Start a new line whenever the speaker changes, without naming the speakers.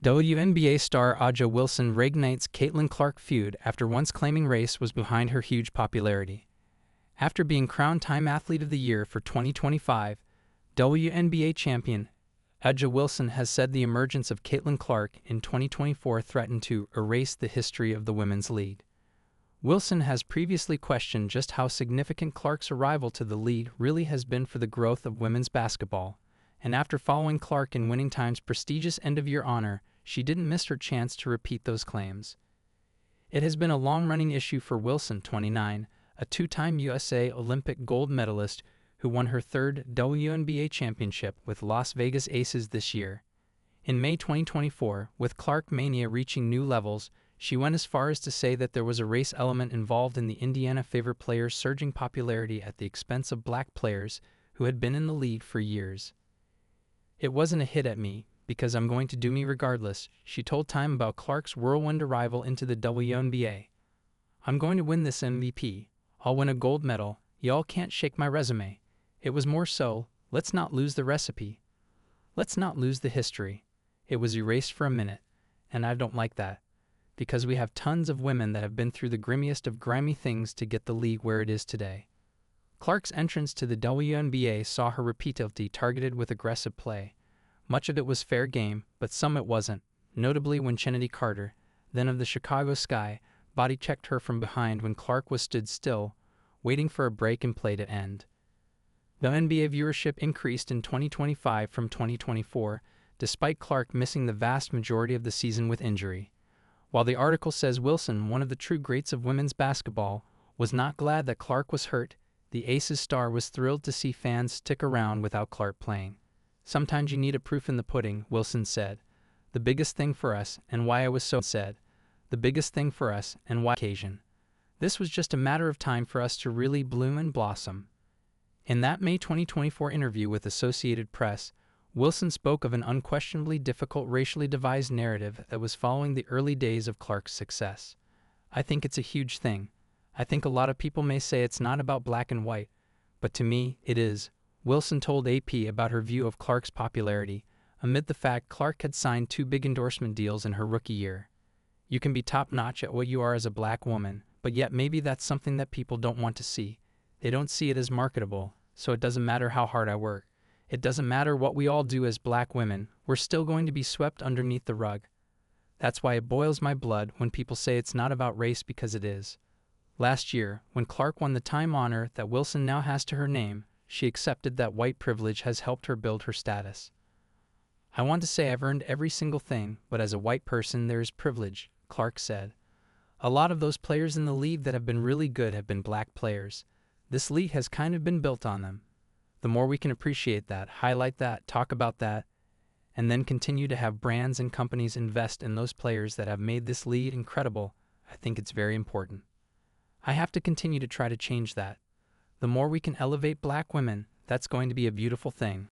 WNBA star A'ja Wilson reignites Caitlin Clark feud after once claiming race was behind her huge popularity. After being crowned Time Athlete of the Year for 2025, WNBA champion A'ja Wilson has said the emergence of Caitlin Clark in 2024 threatened to erase the history of the women's league. Wilson has previously questioned just how significant Clark's arrival to the league really has been for the growth of women's basketball, and after following Clark in winning Time's prestigious end-of-year honor, she didn't miss her chance to repeat those claims. It has been a long-running issue for Wilson, 29, a two-time USA Olympic gold medalist who won her third WNBA championship with Las Vegas Aces this year. In May 2024, with Clark mania reaching new levels, she went as far as to say that there was a race element involved in the Indiana Fever players' surging popularity at the expense of black players who had been in the league for years. "It wasn't a hit at me, because I'm going to do me regardless," she told Time about Clark's whirlwind arrival into the WNBA. "I'm going to win this MVP. I'll win a gold medal. Y'all can't shake my resume." It was more so, let's not lose the recipe. Let's not lose the history. It was erased for a minute, and I don't like that, because we have tons of women that have been through the grimmiest of grimy things to get the league where it is today. Clark's entrance to the WNBA saw her repeatedly targeted with aggressive play. Much of it was fair game, but some it wasn't, notably when Chennedy Carter, then of the Chicago Sky, body-checked her from behind when Clark was stood still, waiting for a break in play to end. The NBA viewership increased in 2025 from 2024, despite Clark missing the vast majority of the season with injury. While the article says Wilson, one of the true greats of women's basketball, was not glad that Clark was hurt, the Aces star was thrilled to see fans stick around without Clark playing. "Sometimes you need a proof in the pudding," Wilson said. "The biggest thing for us, and why I was so said. The biggest thing for us, and why occasion. This was just a matter of time for us to really bloom and blossom." In that May 2024 interview with Associated Press, Wilson spoke of an unquestionably difficult racially devised narrative that was following the early days of Clark's success. "I think it's a huge thing. I think a lot of people may say it's not about black and white, but to me, it is," Wilson told AP about her view of Clark's popularity, amid the fact Clark had signed 2 big endorsement deals in her rookie year. "You can be top-notch at what you are as a black woman, but yet maybe that's something that people don't want to see. They don't see it as marketable, so it doesn't matter how hard I work. It doesn't matter what we all do as black women, we're still going to be swept underneath the rug. That's why it boils my blood when people say it's not about race, because it is." Last year, when Clark won the Time honor that Wilson now has to her name, she accepted that white privilege has helped her build her status. "I want to say I've earned every single thing, but as a white person there is privilege," Clark said. "A lot of those players in the league that have been really good have been black players. This league has kind of been built on them. The more we can appreciate that, highlight that, talk about that, and then continue to have brands and companies invest in those players that have made this league incredible, I think it's very important. I have to continue to try to change that. The more we can elevate black women, that's going to be a beautiful thing."